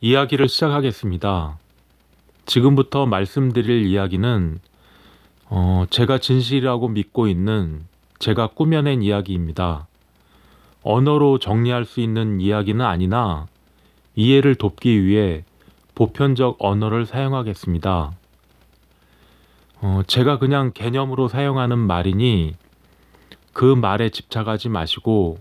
이야기를 시작하겠습니다. 지금부터 말씀드릴 이야기는 제가 진실이라고 믿고 있는 제가 꾸며낸 이야기입니다. 언어로 정리할 수 있는 이야기는 아니나 이해를 돕기 위해 보편적 언어를 사용하겠습니다. 제가 그냥 개념으로 사용하는 말이니 그 말에 집착하지 마시고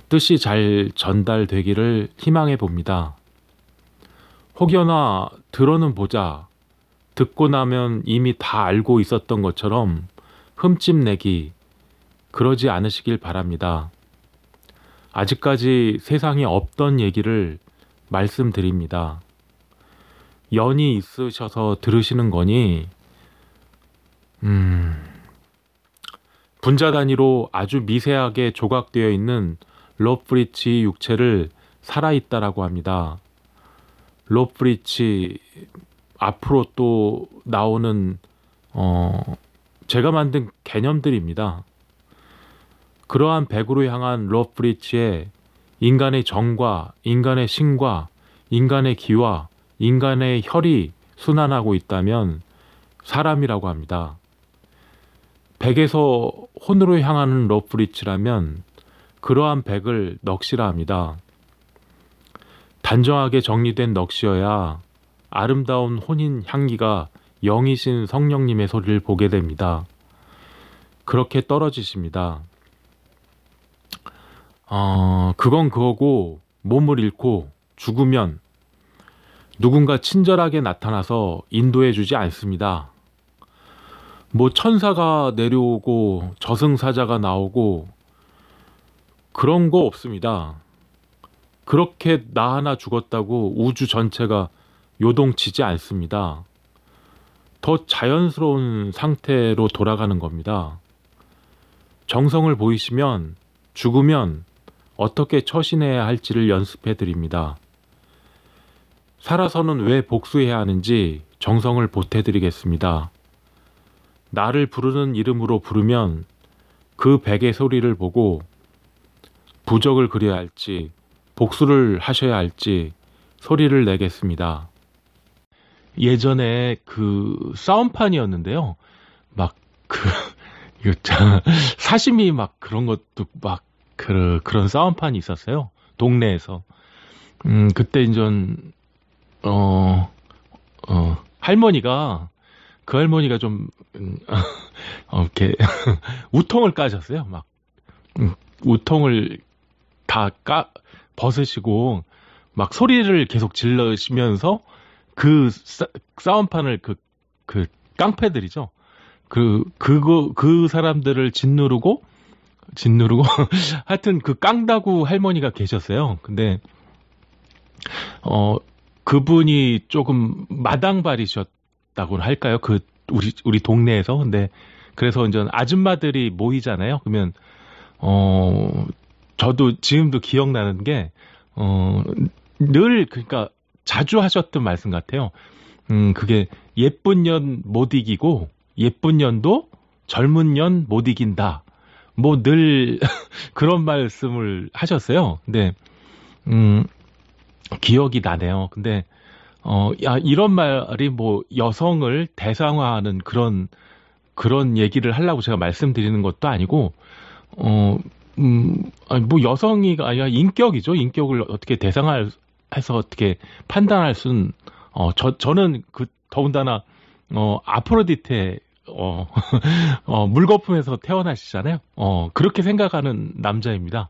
뜻이 잘 전달되기를 희망해 봅니다. 혹여나 들어는 보자, 듣고 나면 이미 다 알고 있었던 것처럼 흠집내기, 그러지 않으시길 바랍니다. 아직까지 세상에 없던 얘기를 말씀드립니다. 연이 있으셔서 들으시는 거니 분자 단위로 아주 미세하게 조각되어 있는 로프리치 육체를 살아있다라고 합니다. 로프리치 앞으로 또 나오는 제가 만든 개념들입니다. 그러한 백으로 향한 로프리치에 인간의 정과 인간의 신과 인간의 기와 인간의 혈이 순환하고 있다면 사람이라고 합니다. 백에서 혼으로 향하는 로프리치라면 그러한 백을 넋이라 합니다. 단정하게 정리된 넋이어야 아름다운 혼인 향기가 영이신 성령님의 소리를 보게 됩니다. 그렇게 떨어지십니다. 그건 그거고 몸을 잃고 죽으면 누군가 친절하게 나타나서 인도해 주지 않습니다. 뭐 천사가 내려오고 저승사자가 나오고 그런 거 없습니다. 그렇게 나 하나 죽었다고 우주 전체가 요동치지 않습니다. 더 자연스러운 상태로 돌아가는 겁니다. 정성을 보이시면 죽으면 어떻게 처신해야 할지를 연습해 드립니다. 살아서는 왜 복수해야 하는지 정성을 보태 드리겠습니다. 나를 부르는 이름으로 부르면 그 백의 소리를 보고 부적을 그려야 할지 복수를 하셔야 할지 소리를 내겠습니다. 예전에 그 싸움판이었는데요. 막 사시미 막 그런 것도 막 그런 싸움판이 있었어요. 동네에서. 그때 인전 할머니가 그 할머니가 좀 이렇게 우통을 까셨어요. 막 우통을 다 벗으시고 막 소리를 계속 질러시면서 그 싸움판을 그 깡패들이죠. 그 사람들을 짓누르고 하여튼 그 깡다구 할머니가 계셨어요. 근데 그분이 조금 마당발이셨다고 할까요? 그 우리 동네에서. 근데 그래서 이제 아줌마들이 모이잖아요. 그러면 저도 지금도 기억나는 게 늘 그러니까 자주 하셨던 말씀 같아요. 그게 예쁜 년 못 이기고 예쁜 년도 젊은 년 못 이긴다. 뭐 늘 그런 말씀을 하셨어요. 근데 기억이 나네요. 근데 이런 말이 뭐 여성을 대상화하는 그런 얘기를 하려고 제가 말씀드리는 것도 아니고 뭐 여성이 아니라 인격이죠. 인격을 어떻게 대상화해서 어떻게 판단할 수는 저는 더군다나 아프로디테 물거품에서 태어나시잖아요. 그렇게 생각하는 남자입니다.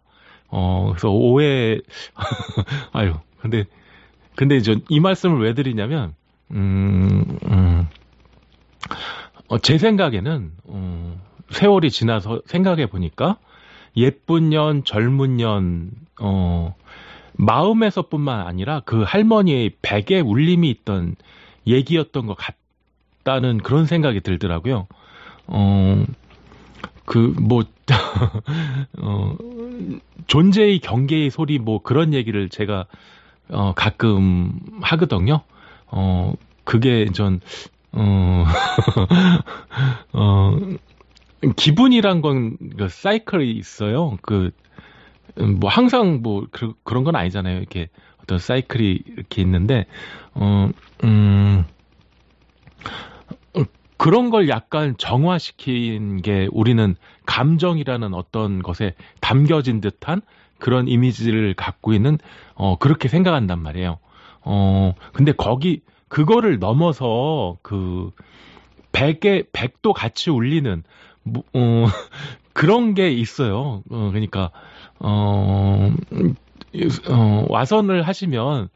그래서 아유, 근데 이제 이 말씀을 왜 드리냐면, 제 생각에는, 세월이 지나서 생각해 보니까, 예쁜 년, 젊은 년, 마음에서뿐만 아니라 그 할머니의 백에 울림이 있던 얘기였던 것 같다는 그런 생각이 들더라고요. 존재의 경계의 소리 뭐 그런 얘기를 제가 가끔 하거든요. 그게 전 기분이란 건 사이클이 있어요. 뭐 항상 뭐 그런 건 아니잖아요. 이렇게 어떤 사이클이 이렇게 있는데, 어, 음, 그런 걸 약간 정화시킨 게 우리는 감정이라는 어떤 것에 담겨진 듯한 그런 이미지를 갖고 있는, 그렇게 생각한단 말이에요. 근데 그거를 넘어서 백도 같이 울리는, 그런 게 있어요. 그러니까, 와선을 하시면,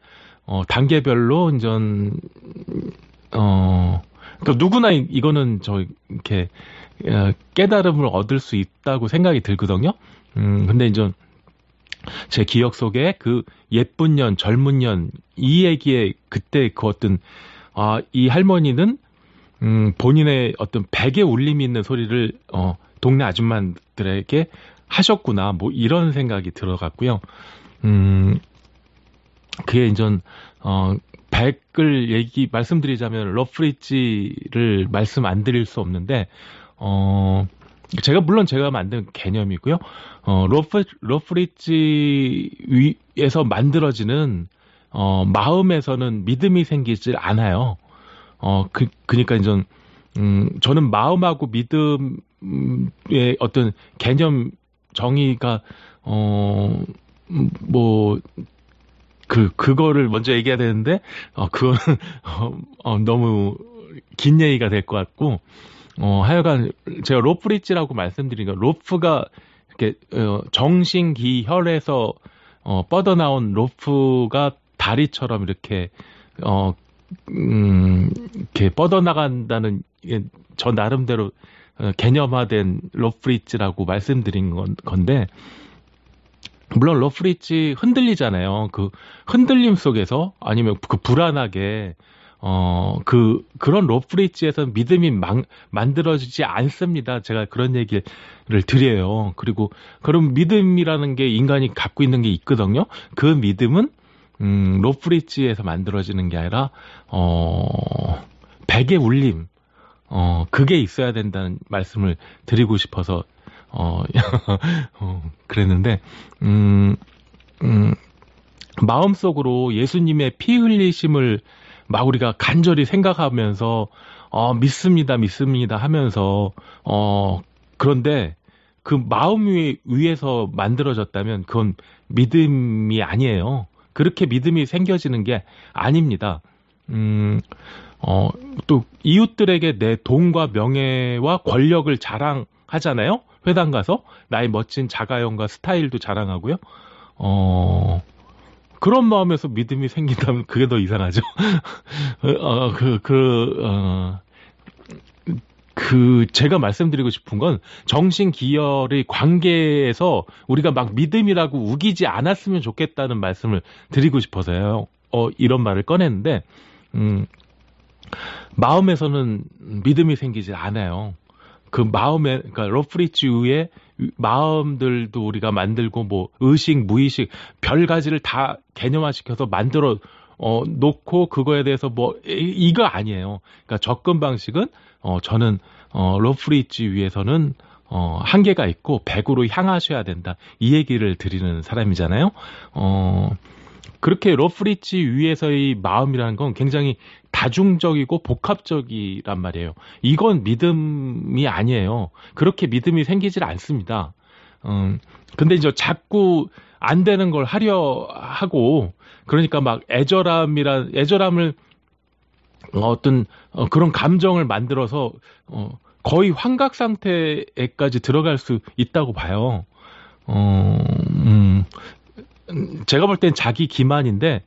단계별로, 그러니까 누구나 이거는 이렇게, 깨달음을 얻을 수 있다고 생각이 들거든요. 근데 제 기억 속에 그 예쁜 년, 젊은 년, 이 얘기에 그때 그 어떤, 이 할머니는, 본인의 어떤 백의 울림이 있는 소리를, 동네 아줌마들에게 하셨구나. 뭐 이런 생각이 들어갔고요. 그게 백을 말씀드리자면 러프리지를 말씀 안 드릴 수 없는데, 물론 제가 만든 개념이고요. 러프리지에서 만들어지는, 마음에서는 믿음이 생기질 않아요. 그러니까 저는 마음하고 믿음의 어떤 개념 정의가, 뭐, 그거를 먼저 얘기해야 되는데, 그거는, 너무 긴 얘기가 될 것 같고, 하여간, 제가 로프리지라고 말씀드리니까, 로프가, 이렇게, 정신기혈에서, 뻗어나온 로프가 다리처럼 이렇게, 이렇게 뻗어나간다는, 저 나름대로, 개념화된 로프리지라고 말씀드린 건데, 물론 러프리지 흔들리잖아요. 그 흔들림 속에서 아니면 그 불안하게 그런 러프리지에서 믿음이 만들어지지 않습니다. 제가 그런 얘기를 드려요. 그리고 그런 믿음이라는 게 인간이 갖고 있는 게 있거든요. 그 믿음은 러프리지에서 만들어지는 게 아니라 백의 울림, 그게 있어야 된다는 말씀을 드리고 싶어서 그랬는데, 마음속으로 예수님의 피 흘리심을 막 우리가 간절히 생각하면서, 믿습니다 하면서, 그런데 그 마음 위에서 만들어졌다면 그건 믿음이 아니에요. 그렇게 믿음이 생겨지는 게 아닙니다. 또 이웃들에게 내 돈과 명예와 권력을 자랑하잖아요. 회당 가서 나의 멋진 자가용과 스타일도 자랑하고요. 그런 마음에서 믿음이 생긴다면 그게 더 이상하죠. 제가 말씀드리고 싶은 건 정신기혈의 관계에서 우리가 막 믿음이라고 우기지 않았으면 좋겠다는 말씀을 드리고 싶어서요. 이런 말을 꺼냈는데, 마음에서는 믿음이 생기지 않아요. 그 마음에, 그러니까 러프리지 위에 마음들도 우리가 만들고, 뭐, 의식, 무의식, 별 가지를 다 개념화시켜서 만들어, 놓고, 그거에 대해서 이거 아니에요. 그러니까 접근 방식은, 저는, 러프리지 위에서는, 한계가 있고, 100으로 향하셔야 된다. 이 얘기를 드리는 사람이잖아요. 그렇게 러프리지 위에서의 마음이라는 건 굉장히 다중적이고 복합적이란 말이에요. 이건 믿음이 아니에요. 그렇게 믿음이 생기질 않습니다. 근데 자꾸 안 되는 걸 하려 하고, 그러니까 막 애절함을 그런 감정을 만들어서, 거의 환각 상태에까지 들어갈 수 있다고 봐요. 제가 볼 땐 자기 기만인데,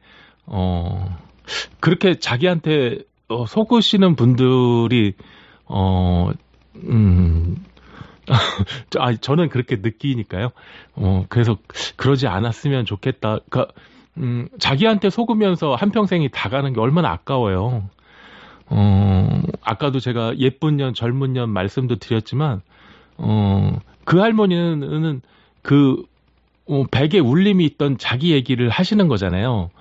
그렇게 자기한테 속으시는 분들이, 저는 그렇게 느끼니까요. 그래서 그러지 않았으면 좋겠다. 그러니까, 자기한테 속으면서 한평생이 다 가는 게 얼마나 아까워요. 아까도 제가 예쁜 년, 젊은 년 말씀도 드렸지만, 그 할머니는 백의 울림이 있던 자기 얘기를 하시는 거잖아요.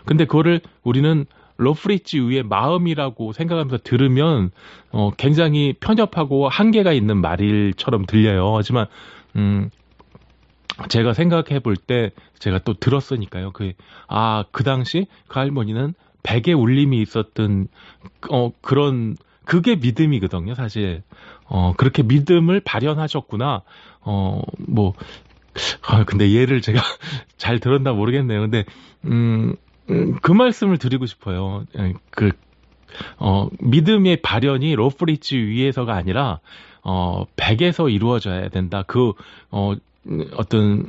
근데 그거를 우리는 러프리지 위에 마음이라고 생각하면서 들으면, 굉장히 편협하고 한계가 있는 말일처럼 들려요. 하지만, 제가 생각해 볼 때 제가 또 들었으니까요. 그 당시 그 할머니는 백의 울림이 있었던 그런 그게 믿음이거든요, 사실. 그렇게 믿음을 발현하셨구나. 뭐 근데 얘를 제가 잘 들었나 모르겠네요. 근데 그 말씀을 드리고 싶어요. 믿음의 발현이 로프리지 위에서가 아니라 백에서 이루어져야 된다. 어떤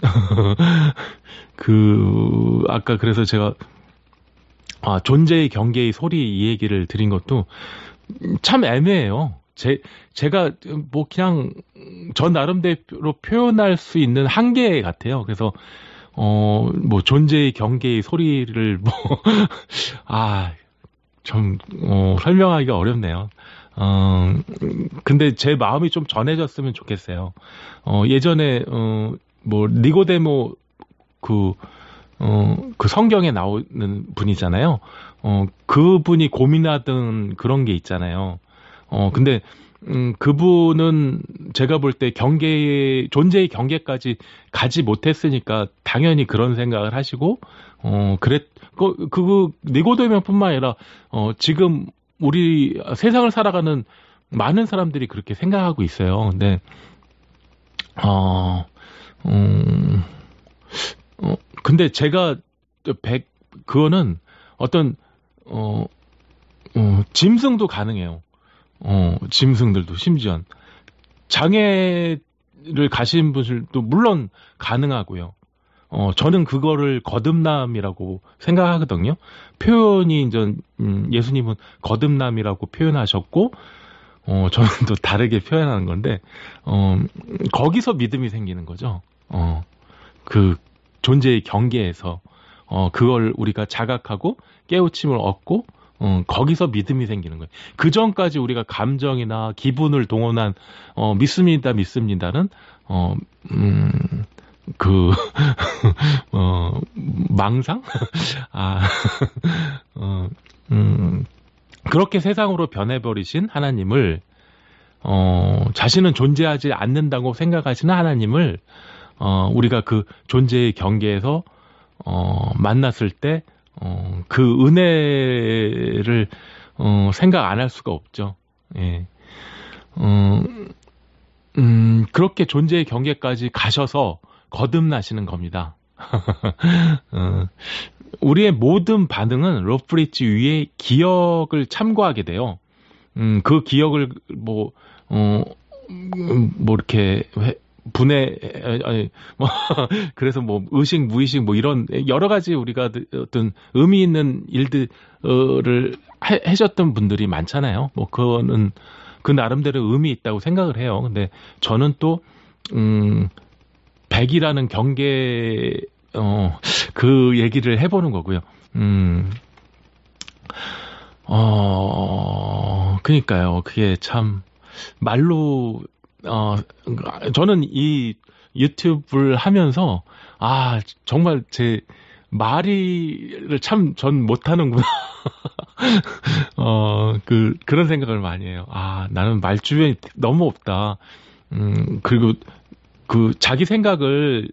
아까 그래서 제가 존재의 경계의 소리 이 얘기를 드린 것도 참 애매해요. 제가 뭐 그냥 저 나름대로 표현할 수 있는 한계 같아요. 그래서 뭐 존재의 경계의 소리를 좀 설명하기가 어렵네요. 근데 제 마음이 좀 전해졌으면 좋겠어요. 예전에 뭐 니고데모 그 성경에 나오는 분이잖아요. 그분이 고민하던 그런 게 있잖아요. 근데 그분은 제가 볼 때 존재의 경계까지 가지 못했으니까 당연히 그런 생각을 하시고 니고데모뿐만 아니라 지금 우리 세상을 살아가는 많은 사람들이 그렇게 생각하고 있어요. 근데 근데 제가 그거는 어떤 짐승도 가능해요. 짐승들도 심지어 장애를 가신 분들도 물론 가능하고요. 저는 그거를 거듭남이라고 생각하거든요. 표현이 이제 예수님은 거듭남이라고 표현하셨고, 저는 또 다르게 표현하는 건데, 거기서 믿음이 생기는 거죠. 그 존재의 경계에서 그걸 우리가 자각하고 깨우침을 얻고 거기서 믿음이 생기는 거예요. 그 전까지 우리가 감정이나 기분을 동원한 믿습니다는 망상? 그렇게 세상으로 변해버리신 하나님을 자신은 존재하지 않는다고 생각하시는 하나님을 우리가 그 존재의 경계에서 만났을 때 그 은혜를 생각 안 할 수가 없죠. 예. 그렇게 존재의 경계까지 가셔서 거듭나시는 겁니다. 우리의 모든 반응은 러프리지 위에 기억을 참고하게 돼요. 그 기억을 이렇게 그래서 뭐 의식, 무의식 뭐 이런 여러 가지 우리가 어떤 의미 있는 일들을 하셨던 분들이 많잖아요. 뭐 그거는 그 나름대로 의미 있다고 생각을 해요. 근데 저는 또 100이라는 경계 그 얘기를 해보는 거고요. 그니까요. 그게 참 말로 저는 이 유튜브를 하면서 정말 제 말을 참 전 못하는구나. 그런 생각을 많이 해요. 나는 말 주변이 너무 없다. 그리고 자기 생각을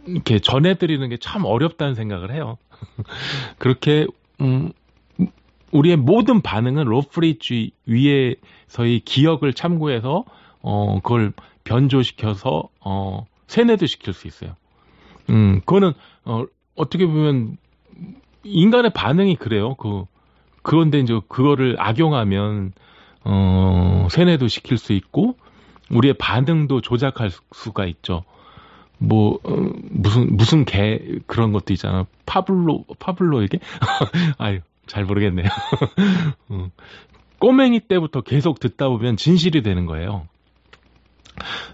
이렇게 전해드리는 게 참 어렵다는 생각을 해요. 그렇게, 우리의 모든 반응은 로프리지 위에서의 기억을 참고해서, 그걸 변조시켜서, 세뇌도 시킬 수 있어요. 그거는, 어떻게 보면, 인간의 반응이 그래요. 그런데 이제 그거를 악용하면, 세뇌도 시킬 수 있고, 우리의 반응도 조작할 수가 있죠. 무슨 그런 것도 있잖아. 파블로에게? 아유, 잘 모르겠네요. 꼬맹이 때부터 계속 듣다 보면 진실이 되는 거예요.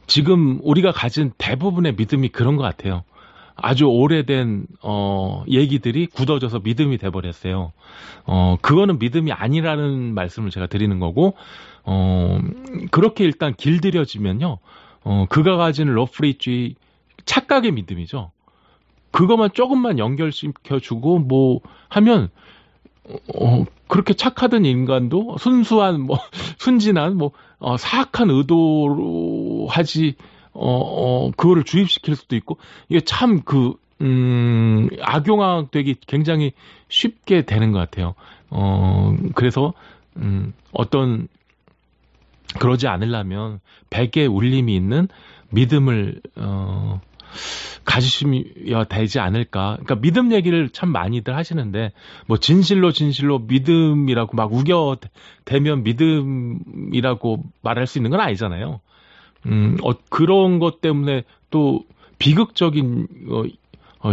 지금 우리가 가진 대부분의 믿음이 그런 것 같아요. 아주 오래된 얘기들이 굳어져서 믿음이 돼버렸어요. 그거는 믿음이 아니라는 말씀을 제가 드리는 거고, 그렇게 일단 길들여지면요, 그가 가진 러프리지 착각의 믿음이죠. 그것만 조금만 연결시켜주고 뭐 하면 그렇게 착하던 인간도 순진한 사악한 의도로 하지 그거를 주입시킬 수도 있고, 이게 참 악용되기 굉장히 쉽게 되는 것 같아요. 그래서, 그러지 않으려면, 백의 울림이 있는 믿음을, 가지셔야 되지 않을까. 그러니까 믿음 얘기를 참 많이들 하시는데, 뭐, 진실로 믿음이라고 막 우겨대면 믿음이라고 말할 수 있는 건 아니잖아요. 그런 것 때문에 또 비극적인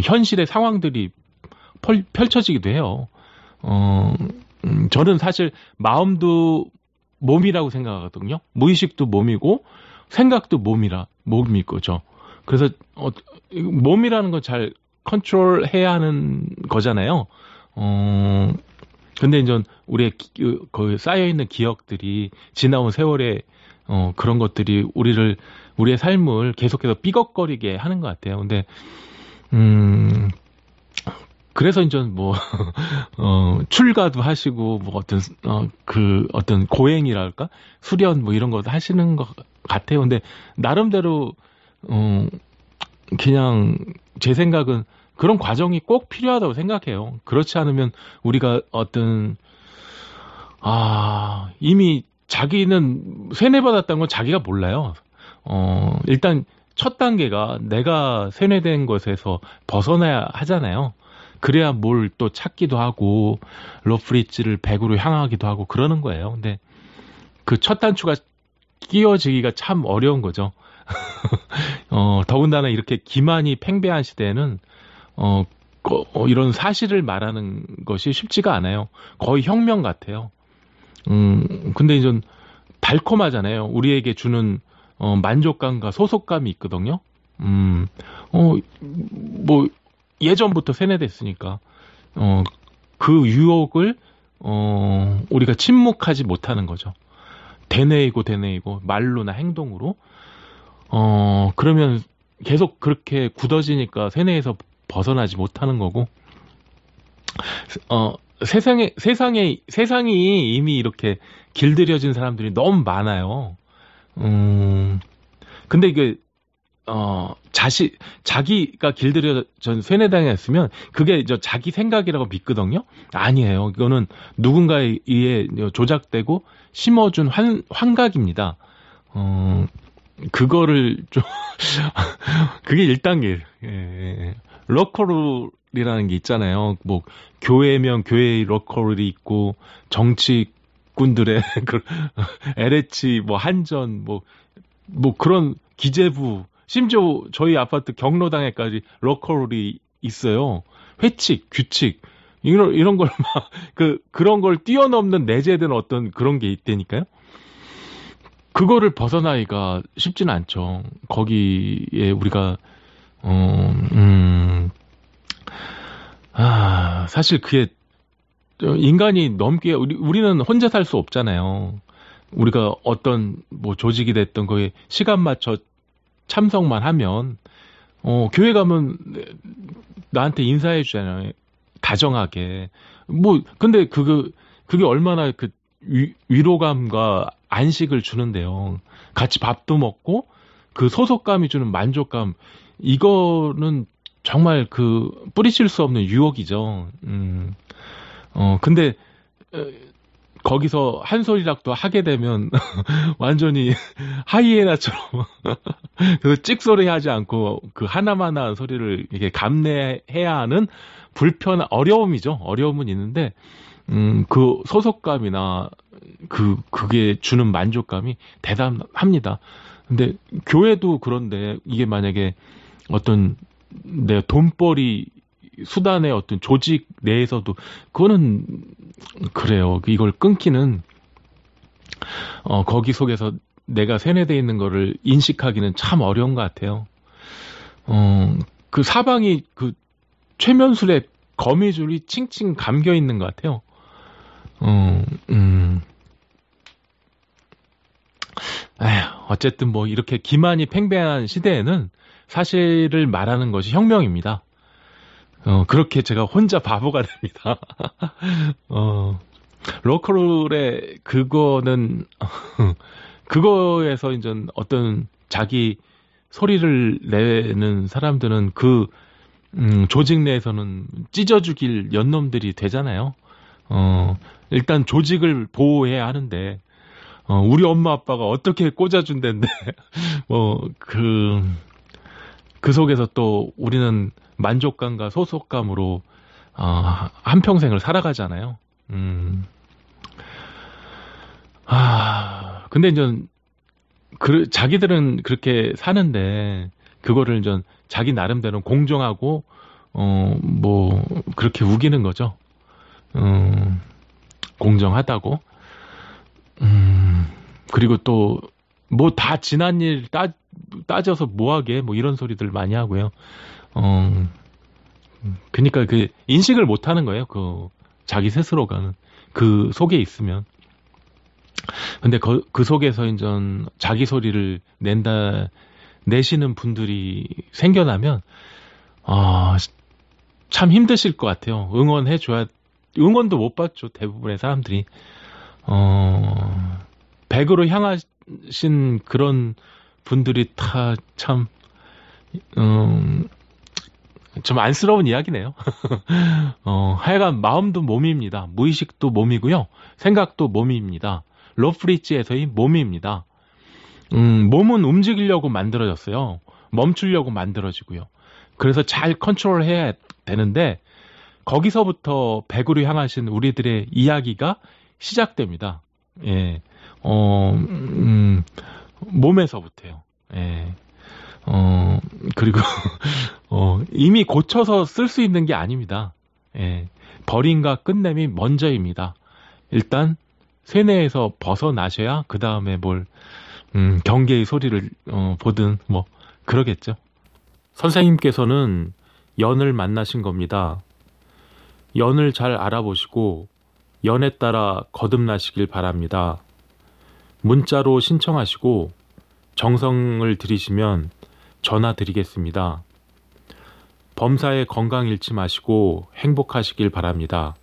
현실의 상황들이 펼쳐지기도 해요. 저는 사실 마음도 몸이라고 생각하거든요. 무의식도 몸이고 생각도 몸일 거죠. 그래서 몸이라는 건 잘 컨트롤해야 하는 거잖아요. 근데 이제 우리의 거기 쌓여 있는 기억들이 지나온 세월에 그런 것들이 우리의 삶을 계속해서 삐걱거리게 하는 것 같아요. 근데, 그래서 이제 뭐, 출가도 하시고, 뭐 어떤 고행이랄까? 수련 뭐 이런 것도 하시는 것 같아요. 근데, 나름대로, 그냥, 제 생각은 그런 과정이 꼭 필요하다고 생각해요. 그렇지 않으면 우리가 이미 자기는 세뇌받았다는 건 자기가 몰라요. 일단 첫 단계가 내가 세뇌된 것에서 벗어나야 하잖아요. 그래야 뭘 또 찾기도 하고, 로프리츠를 100으로 향하기도 하고 그러는 거예요. 근데 그 첫 단추가 끼워지기가 참 어려운 거죠. 더군다나 이렇게 기만이 팽배한 시대에는, 이런 사실을 말하는 것이 쉽지가 않아요. 거의 혁명 같아요. 근데 이제 달콤하잖아요. 우리에게 주는 만족감과 소속감이 있거든요. 뭐 예전부터 세뇌됐으니까 그 유혹을 우리가 침묵하지 못하는 거죠. 되뇌이고 말로나 행동으로. 그러면 계속 그렇게 굳어지니까 세뇌에서 벗어나지 못하는 거고. 세상이 이미 이렇게 길들여진 사람들이 너무 많아요. 근데 이게, 자기가 길들여진 세뇌당했으면 그게 이제 자기 생각이라고 믿거든요? 아니에요. 이거는 누군가에 의해 조작되고 심어준 환각입니다. 그거를 좀, 그게 1단계. 예. 로컬이라는 게 있잖아요. 뭐, 교회면 교회의 로컬이 있고, 정치꾼들의 LH, 뭐, 한전, 뭐 그런 기재부, 심지어 저희 아파트 경로당에까지 로컬이 있어요. 회칙, 규칙, 이런 걸 막, 그런 걸 뛰어넘는 내재된 어떤 그런 게 있다니까요. 그거를 벗어나기가 쉽진 않죠. 거기에 우리가, 사실 그게, 인간이 넘기에, 우리는 혼자 살 수 없잖아요. 우리가 어떤, 뭐, 조직이 됐던 거에 시간 맞춰 참석만 하면, 교회 가면 나한테 인사해 주잖아요. 다정하게. 뭐, 근데 그게 얼마나 위로감과 안식을 주는데요. 같이 밥도 먹고 그 소속감이 주는 만족감, 이거는 정말 뿌리칠 수 없는 유혹이죠. 근데 거기서 한 소리락도 하게 되면 완전히 하이에나처럼 그 찍소리 하지 않고 그 하나마나 소리를 이렇게 감내해야 하는 어려움이죠. 어려움은 있는데 그 소속감이나 그게 주는 만족감이 대단합니다. 근데 교회도 그런데 이게 만약에 어떤 내 돈벌이 수단의 어떤 조직 내에서도 그거는 그래요. 이걸 끊기는 거기 속에서 내가 세뇌되어 있는 거를 인식하기는 참 어려운 것 같아요. 그 사방이 최면술에 거미줄이 칭칭 감겨 있는 것 같아요. 어쨌든 뭐 이렇게 기만이 팽배한 시대에는 사실을 말하는 것이 혁명입니다. 그렇게 제가 혼자 바보가 됩니다. 로컬의 그거는, 그거에서 이제 어떤 자기 소리를 내는 사람들은 그 조직 내에서는 찢어 죽일 연놈들이 되잖아요. 일단 조직을 보호해야 하는데 우리 엄마 아빠가 어떻게 꽂아준다는데 그 속에서 또 우리는 만족감과 소속감으로 한평생을 살아가잖아요. 근데 이제 자기들은 그렇게 사는데 그거를 이제 자기 나름대로 공정하고 그렇게 우기는 거죠. 공정하다고. 그리고 또 다 지난 일 따져서 뭐하게 이런 소리들 많이 하고요. 그러니까 그 인식을 못 하는 거예요. 그 자기 스스로가 그 속에 있으면. 근데 그 속에서 이제 자기 소리를 내시는 분들이 생겨나면 참 힘드실 것 같아요. 응원도 못 받죠. 대부분의 사람들이. 백으로 향하신 그런 분들이 다 참, 좀 안쓰러운 이야기네요. 하여간 마음도 몸입니다. 무의식도 몸이고요. 생각도 몸입니다. 로프리츠에서의 몸입니다. 몸은 움직이려고 만들어졌어요. 멈추려고 만들어지고요. 그래서 잘 컨트롤해야 되는데 거기서부터 백으로 향하신 우리들의 이야기가 시작됩니다. 예. 몸에서부터요. 예. 그리고 이미 고쳐서 쓸 수 있는 게 아닙니다. 예. 버림과 끝냄이 먼저입니다. 일단 세뇌에서 벗어나셔야 그 다음에 경계의 소리를 보든 그러겠죠. 선생님께서는 연을 만나신 겁니다. 연을 잘 알아보시고 연에 따라 거듭나시길 바랍니다. 문자로 신청하시고 정성을 들이시면 전화 드리겠습니다. 범사에 건강 잃지 마시고 행복하시길 바랍니다.